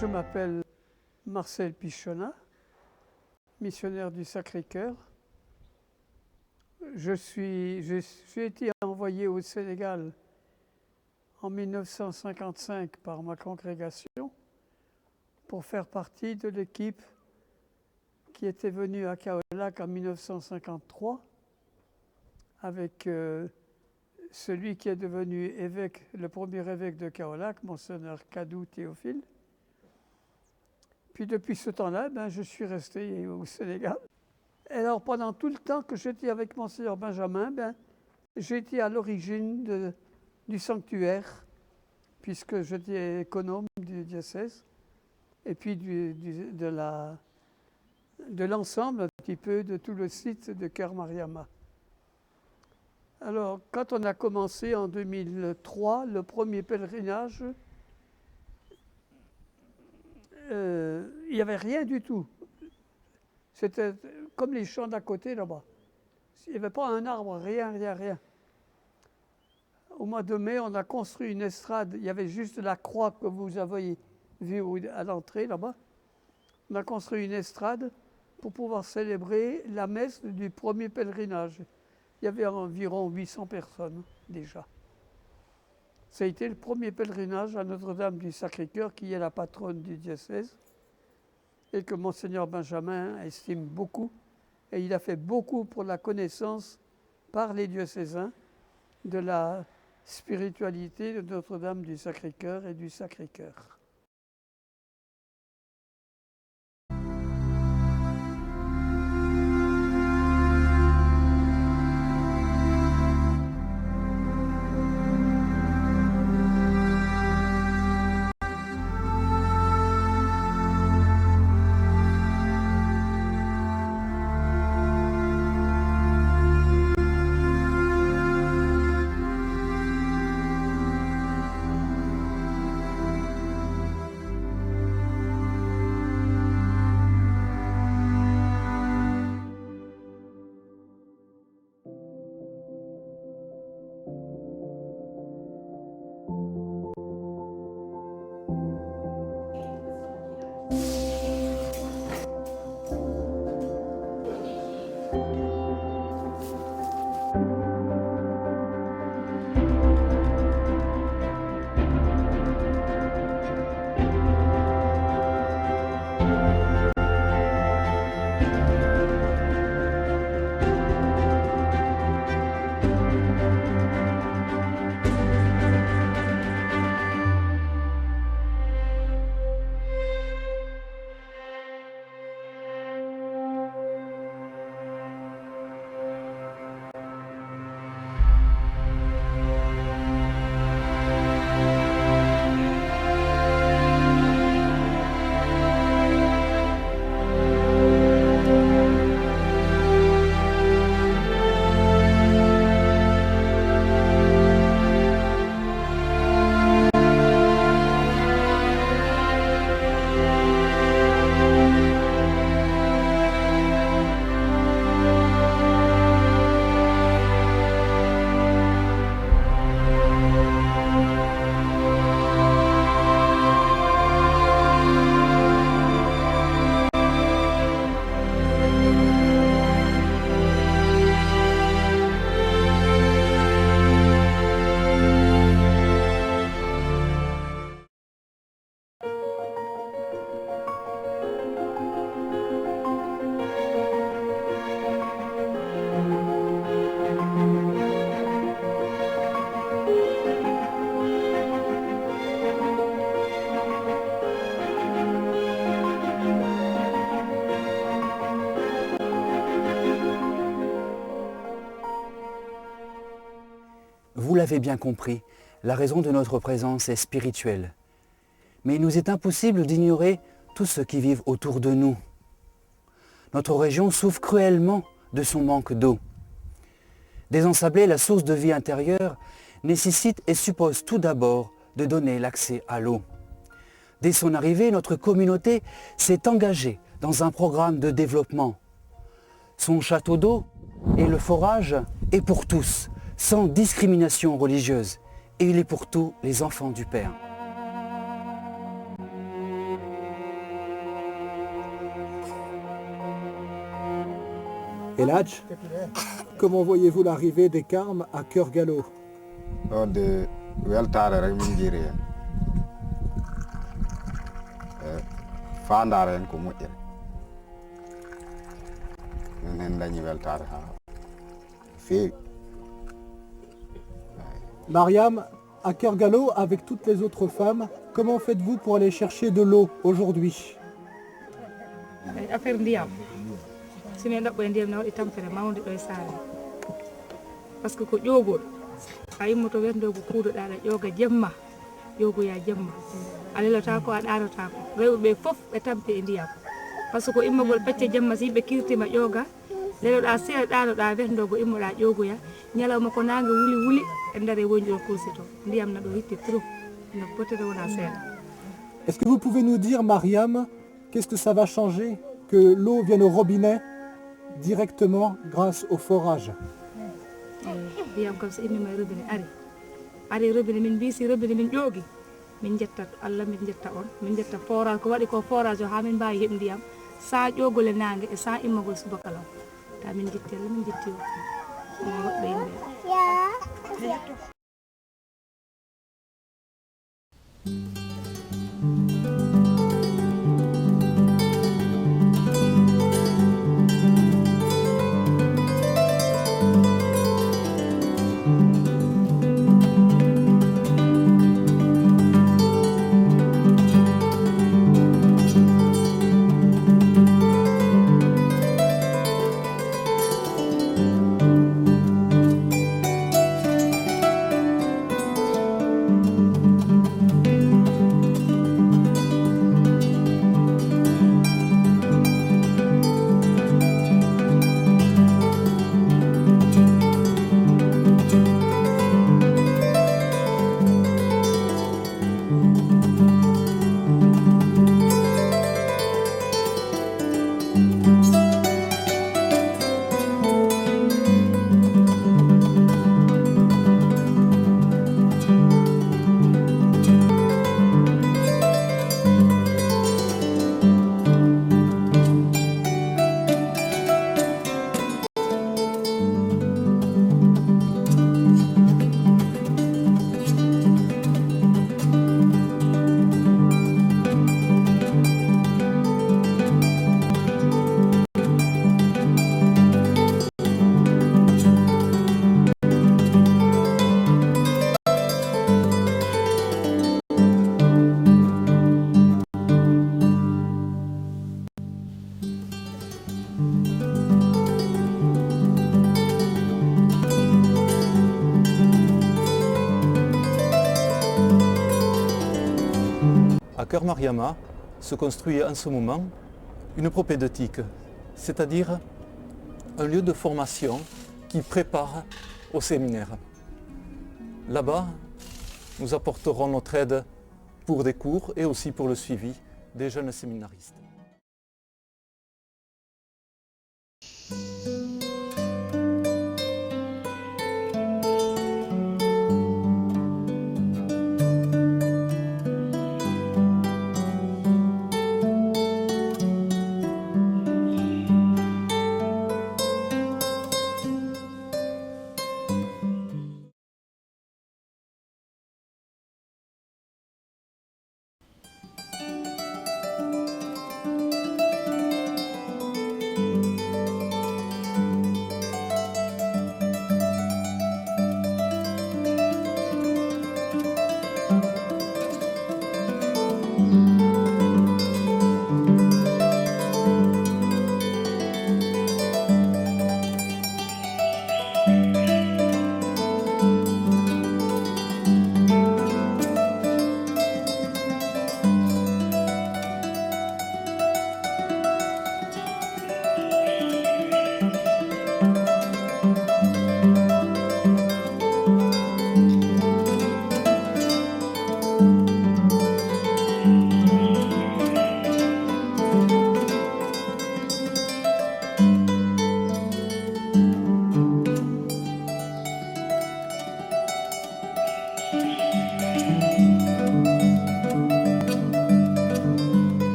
Je m'appelle Marcel Pichonnat, missionnaire du Sacré-Cœur. J'ai été envoyé au Sénégal en 1955 par ma congrégation pour faire partie de l'équipe qui était venue à Kaolack en 1953 avec celui qui est devenu évêque, le premier évêque de Kaolack, Monseigneur Kadou Théophile. Puis depuis ce temps-là, je suis resté au Sénégal. Et alors pendant tout le temps que j'étais avec Monseigneur Benjamin, j'ai été à l'origine du sanctuaire, puisque j'étais économe du diocèse, et puis de l'ensemble un petit peu de tout le site de Cœur Mariama. Alors quand on a commencé en 2003 le premier pèlerinage, il n'y avait rien du tout. C'était comme les champs d'à côté là-bas. Il n'y avait pas un arbre, rien. Au mois de mai, on a construit une estrade. Il y avait juste la croix que vous avez vue à l'entrée là-bas. On a construit une estrade pour pouvoir célébrer la messe du premier pèlerinage. Il y avait environ 800 personnes déjà. Ça a été le premier pèlerinage à Notre-Dame du Sacré-Cœur, qui est la patronne du diocèse, et que Monseigneur Benjamin estime beaucoup. Et il a fait beaucoup pour la connaissance par les diocésains de la spiritualité de Notre-Dame du Sacré-Cœur et du Sacré-Cœur. l'avez bien compris, la raison de notre présence est spirituelle. Mais il nous est impossible d'ignorer tous ceux qui vivent autour de nous. Notre région souffre cruellement de son manque d'eau. Désensabler la source de vie intérieure nécessite et suppose tout d'abord de donner l'accès à l'eau. Dès son arrivée, notre communauté s'est engagée dans un programme de développement. Son château d'eau et le forage est pour tous, sans discrimination religieuse, et il est pour tous les enfants du Père. Eladj, comment voyez-vous l'arrivée des Carmes à Cœur Gallo? De weltare rek min jiri hen fandare hen ko moƴƴere min hen dañi weltare ha feewi. Mariam, à Cœur Gallo, avec toutes les autres femmes, comment faites-vous pour aller chercher de l'eau aujourd'hui? Affaire ndiyam simi ɗaɓɓo e ndiyam ne waɗi tampere mawde ɗo e saare par ce que ko ƴoogol a yimmoto wendogo kuuɗoɗa aɗa ƴooga jemma ƴoogoya jemma a lelota ko a ɗanota ko rewɓe ɓe fof ɓe tampi e ndiyam par ce que ko immogol pecce jemma si yimɓe kirtima ƴooga leloɗa seeɗa ɗanoɗa wendogo immoɗa ƴoogoya ñalawma ko nangue wuli wuli e nder e wonji o kuusi to ndiyam na ɗo hitti trop no potere wona seeɗa. Est-ce que vous pouvez nous dire, Mariam, qu'est-ce que ça va changer que l'eau vienne au robinet directement grâce au forage? ndiyam kam so immima e robinet ari robinet min mbisi robinet min ƴoogi min jettat Allah min jetta on min jetta forage ko waɗi ko forage o ha min mbawi heɓ ndiyam sa ƴoogol e nangue e sa immagol subaka law ta min jetti Allah min jetti o woɗɗo yimɓe. À Cœur Mariama se construit en ce moment une propédeutique, c'est-à-dire un lieu de formation qui prépare au séminaire. Là-bas, nous apporterons notre aide pour des cours et aussi pour le suivi des jeunes séminaristes.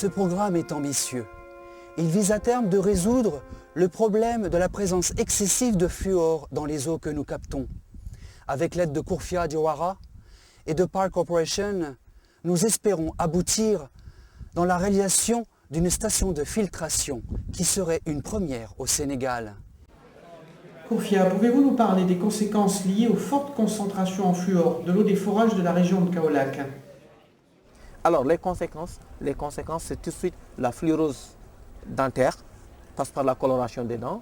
Ce programme est ambitieux. Il vise à terme de résoudre le problème de la présence excessive de fluor dans les eaux que nous captons. Avec l'aide de Kurfia Diawara et de Park Corporation, nous espérons aboutir dans la réalisation d'une station de filtration qui serait une première au Sénégal. Kurfia, pouvez-vous nous parler des conséquences liées aux fortes concentrations en fluor de l'eau des forages de la région de Kaolack? Alors les conséquences c'est tout de suite la fluorose dentaire, passe par la coloration des dents.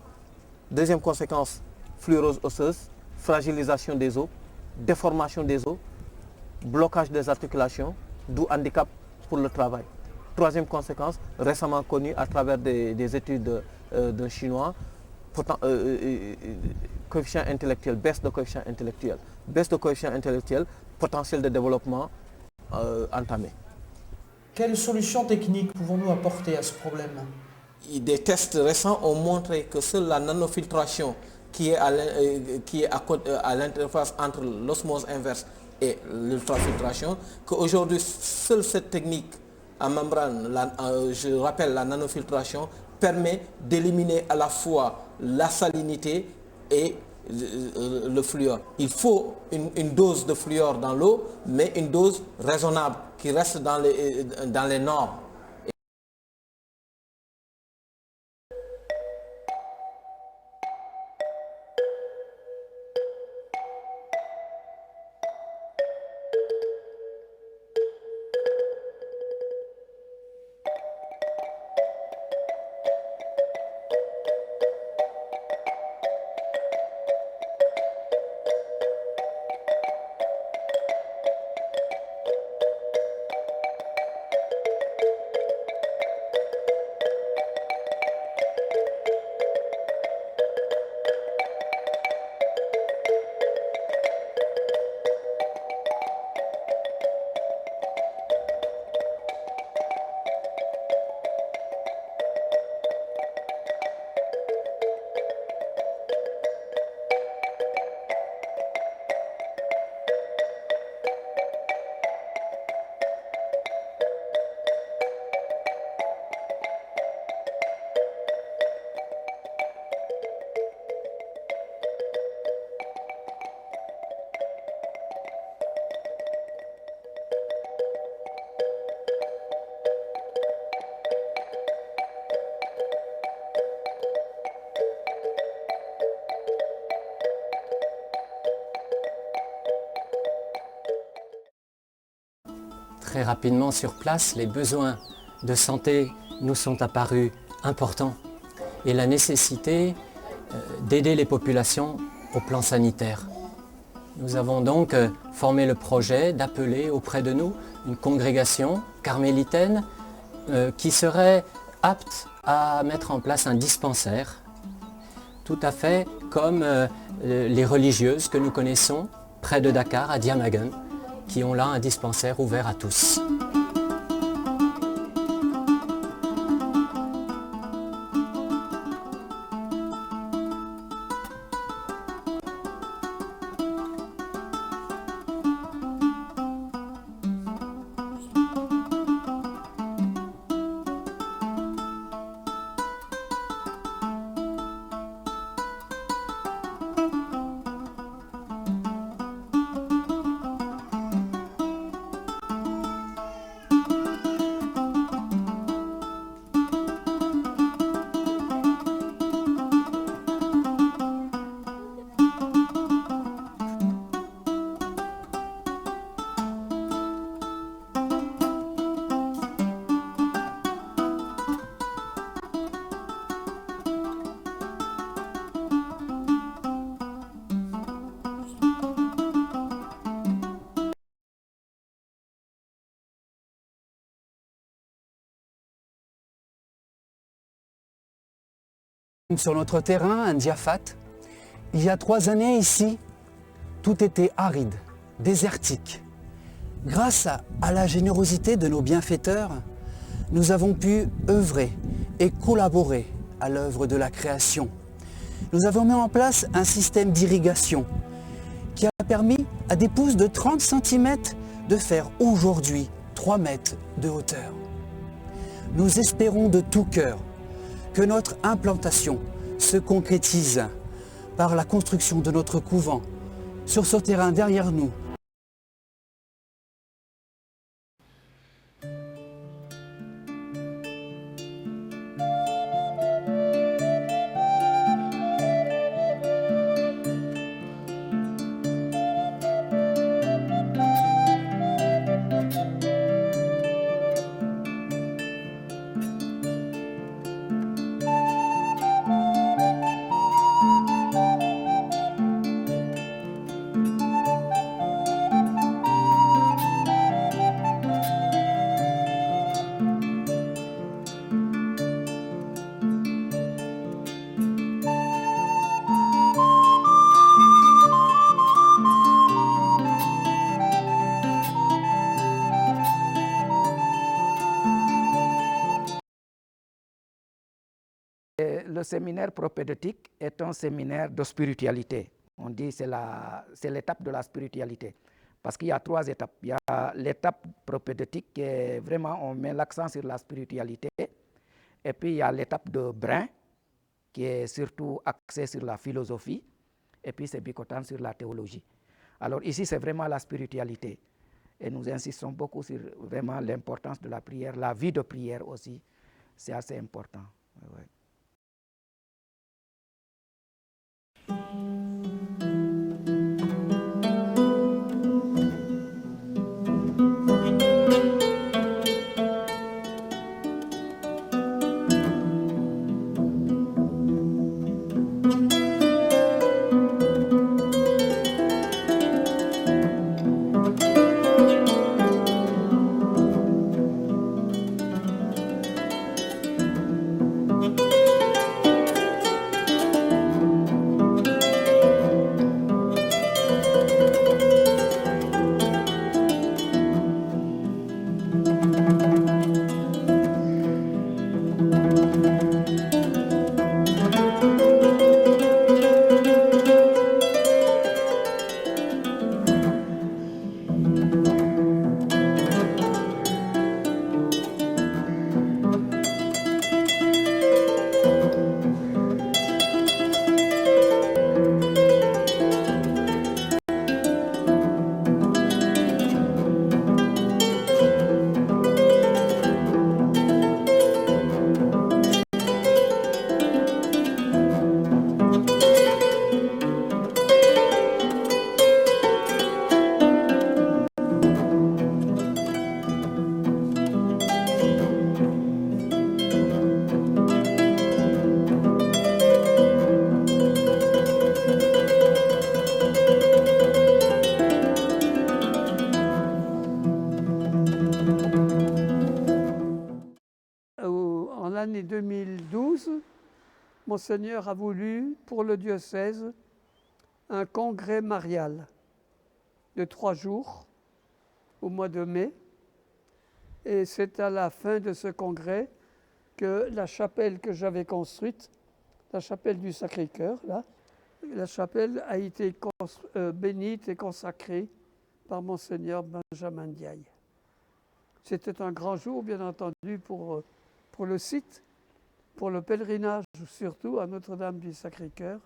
Deuxième conséquence, fluorose osseuse, fragilisation des os, déformation des os, blocage des articulations, d'où handicap pour le travail. Troisième conséquence, récemment connue à travers des études d'un Chinois, coefficient intellectuel, baisse de coefficient intellectuel. Baisse de coefficient intellectuel, potentiel de développement entamé. Quelles solutions techniques pouvons-nous apporter à ce problème? Des tests récents ont montré que seule la nanofiltration qui est à l'interface entre l'osmose inverse et l'ultrafiltration, qu'aujourd'hui seule cette technique à membrane, je rappelle la nanofiltration, permet d'éliminer à la fois la salinité et le fluor. Il faut une dose de fluor dans l'eau, mais une dose raisonnable qui reste dans les normes. Très rapidement sur place, les besoins de santé nous sont apparus importants et la nécessité d'aider les populations au plan sanitaire. Nous avons donc formé le projet d'appeler auprès de nous une congrégation carmélitaine qui serait apte à mettre en place un dispensaire, tout à fait comme les religieuses que nous connaissons près de Dakar, à Diamaguène, qui ont là un dispensaire ouvert à tous. Sur notre terrain, un Diafat, il y a 3 années ici, tout était aride, désertique. Grâce à la générosité de nos bienfaiteurs, nous avons pu œuvrer et collaborer à l'œuvre de la création. Nous avons mis en place un système d'irrigation qui a permis à des pousses de 30 cm de faire aujourd'hui 3 mètres de hauteur. nous espérons de tout cœur que notre implantation se concrétise par la construction de notre couvent sur ce terrain derrière nous. Le séminaire propédeutique est un séminaire de spiritualité. On dit que c'est l'étape de la spiritualité. Parce qu'il y a 3 étapes. Il y a l'étape propédeutique qui est vraiment, on met l'accent sur la spiritualité. Et puis il y a l'étape de Brin, qui est surtout axée sur la philosophie. Et puis c'est Bikotan sur la théologie. Alors ici, c'est vraiment la spiritualité. Et nous insistons beaucoup sur vraiment l'importance de la prière. La vie de prière aussi, c'est assez important. Ouais. L'année 2012, Monseigneur a voulu, pour le diocèse, un congrès marial de 3 jours au mois de mai. Et c'est à la fin de ce congrès que la chapelle que j'avais construite, la chapelle du Sacré-Cœur, là, la chapelle a été bénite et consacrée par Monseigneur Benjamin Ndiaye. C'était un grand jour, bien entendu, pour le site, pour le pèlerinage, surtout à Notre-Dame du Sacré-Cœur.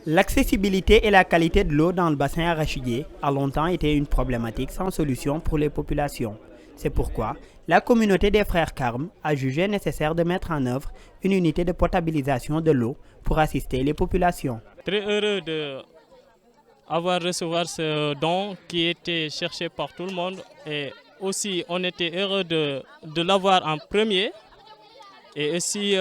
L'accessibilité et la qualité de l'eau dans le bassin arachidier a longtemps été une problématique sans solution pour les populations. C'est pourquoi la communauté des frères Carme a jugé nécessaire de mettre en œuvre une unité de potabilisation de l'eau pour assister les populations. Très heureux d'avoir recevoir ce don qui était cherché par tout le monde et aussi on était heureux de l'avoir en premier et aussi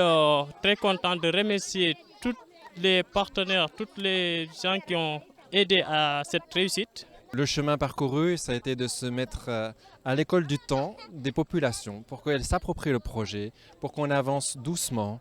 très content de remercier tous les partenaires, tous les gens qui ont aidé à cette réussite. Le chemin parcouru, ça a été de se mettre à l'école du temps des populations pour qu'elles s'approprient le projet, pour qu'on avance doucement.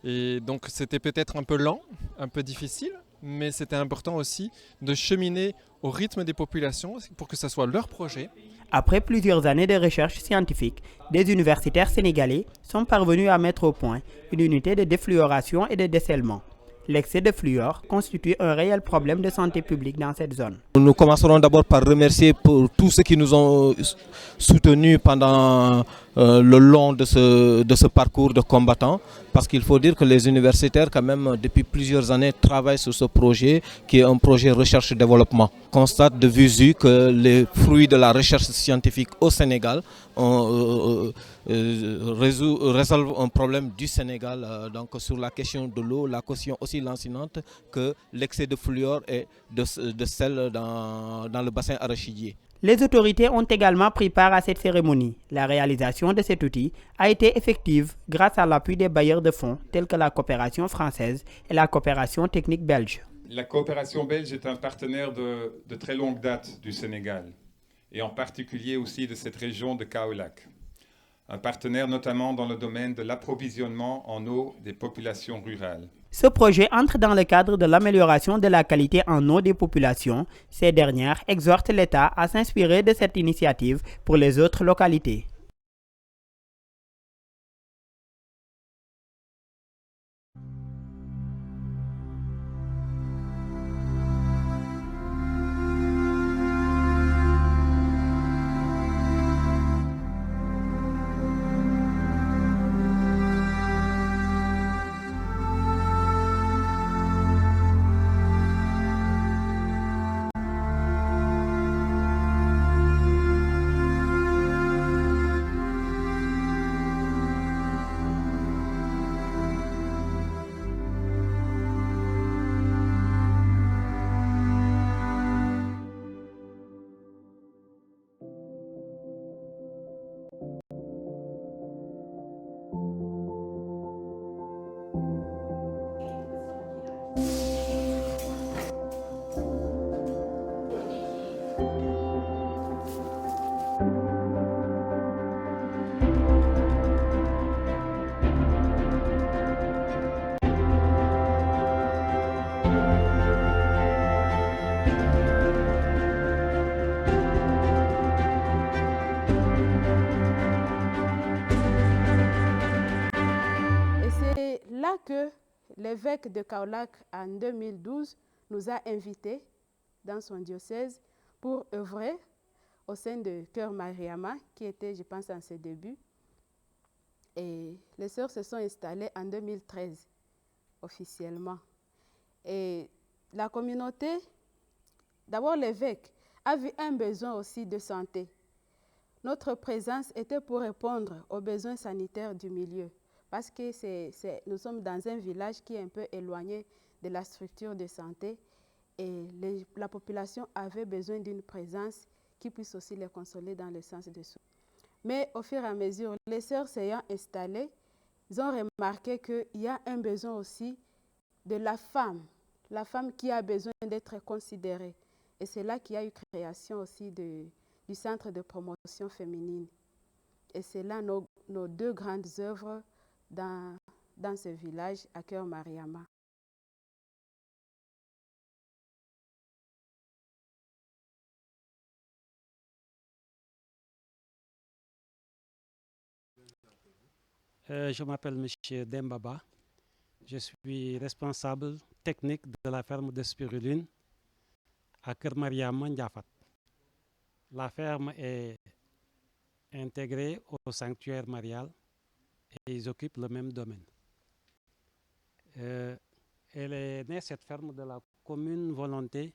Et donc c'était peut-être un peu lent, un peu difficile, mais c'était important aussi de cheminer au rythme des populations pour que ce soit leur projet. Après plusieurs années de recherche scientifique, des universitaires sénégalais sont parvenus à mettre au point une unité de défluoration et de dessalement. L'excès de fluor constitue un réel problème de santé publique dans cette zone. Nous commencerons d'abord par remercier pour tous ceux qui nous ont soutenus pendant le long de ce parcours de combattants, parce qu'il faut dire que les universitaires quand même depuis plusieurs années travaillent sur ce projet qui est un projet recherche-développement. On constate de visu que les fruits de la recherche scientifique au Sénégal résolvent un problème du Sénégal donc sur la question de l'eau, la question aussi lancinante que l'excès de fluor et de sel dans le bassin arachidier. Les autorités ont également pris part à cette cérémonie. La réalisation de cet outil a été effective grâce à l'appui des bailleurs de fonds tels que la coopération française et la coopération technique belge. La coopération belge est un partenaire de très longue date du Sénégal et en particulier aussi de cette région de Kaolack. Un partenaire notamment dans le domaine de l'approvisionnement en eau des populations rurales. Ce projet entre dans le cadre de l'amélioration de la qualité en eau des populations. Ces dernières exhortent l'État à s'inspirer de cette initiative pour les autres localités. Que l'évêque de Kaolack en 2012 nous a invités dans son diocèse pour œuvrer au sein de Cœur Mariama, qui était, je pense, en ses débuts. Et les sœurs se sont installées en 2013, officiellement. Et la communauté, d'abord l'évêque, a vu un besoin aussi de santé. Notre présence était pour répondre aux besoins sanitaires du milieu. Parce que nous sommes dans un village qui est un peu éloigné de la structure de santé et la population avait besoin d'une présence qui puisse aussi les consoler dans le sens de soins. Mais au fur et à mesure, les sœurs s'ayant installées, ils ont remarqué qu'il y a un besoin aussi de la femme qui a besoin d'être considérée. Et c'est là qu'il y a eu création aussi du centre de promotion féminine. Et c'est là nos deux grandes œuvres dans ce village à Cœur Mariama. Je m'appelle M. Dembaba. Je suis responsable technique de la ferme de spiruline à Cœur Mariama Ndiafat. La ferme est intégrés au sanctuaire marial et ils occupent le même domaine. Elle est née, cette ferme, de la commune volonté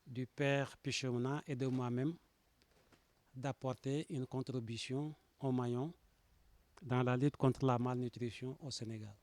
du père Pichouna et de moi-même d'apporter une contribution au maillon dans la lutte contre la malnutrition au Sénégal.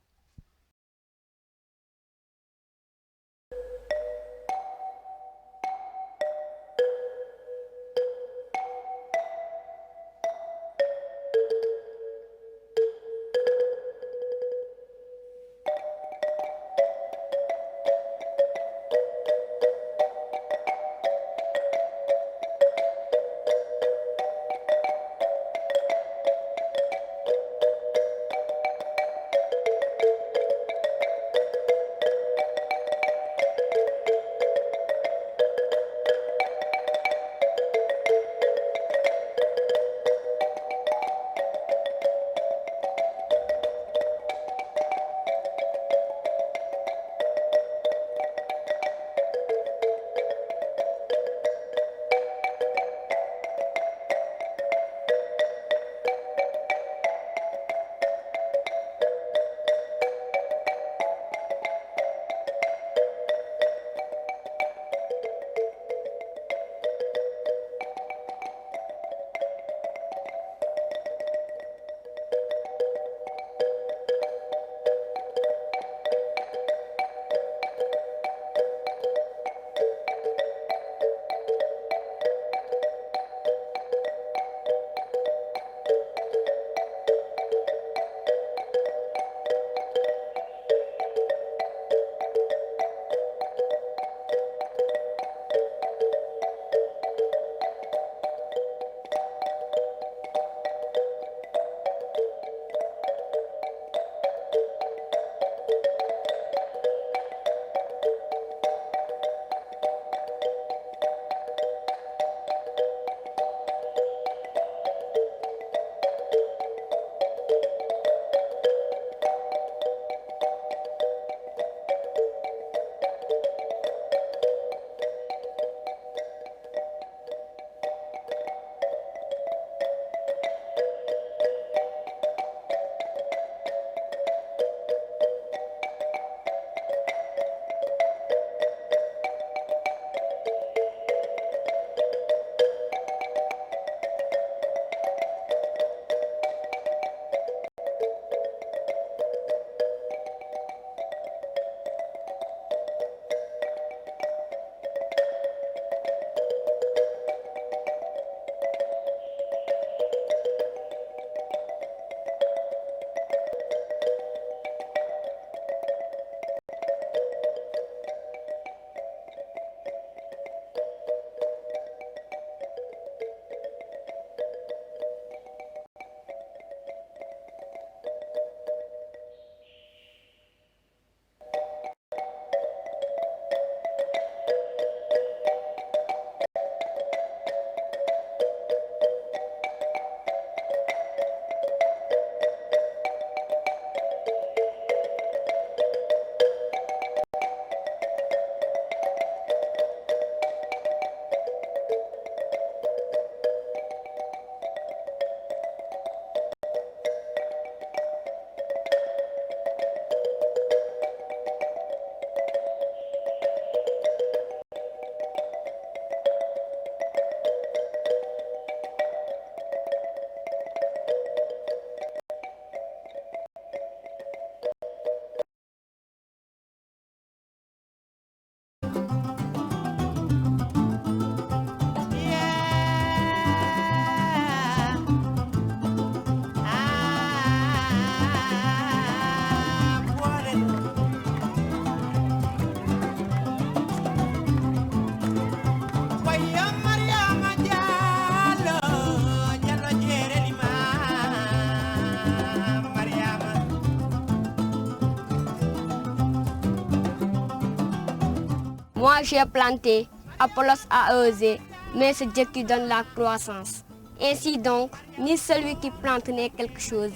Moi, j'ai planté, Apollos a osé, mais c'est Dieu qui donne la croissance. Ainsi donc, ni celui qui plante n'est quelque chose,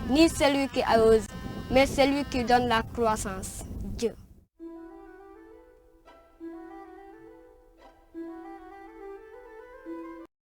ni celui qui ose, mais celui qui donne la croissance, Dieu.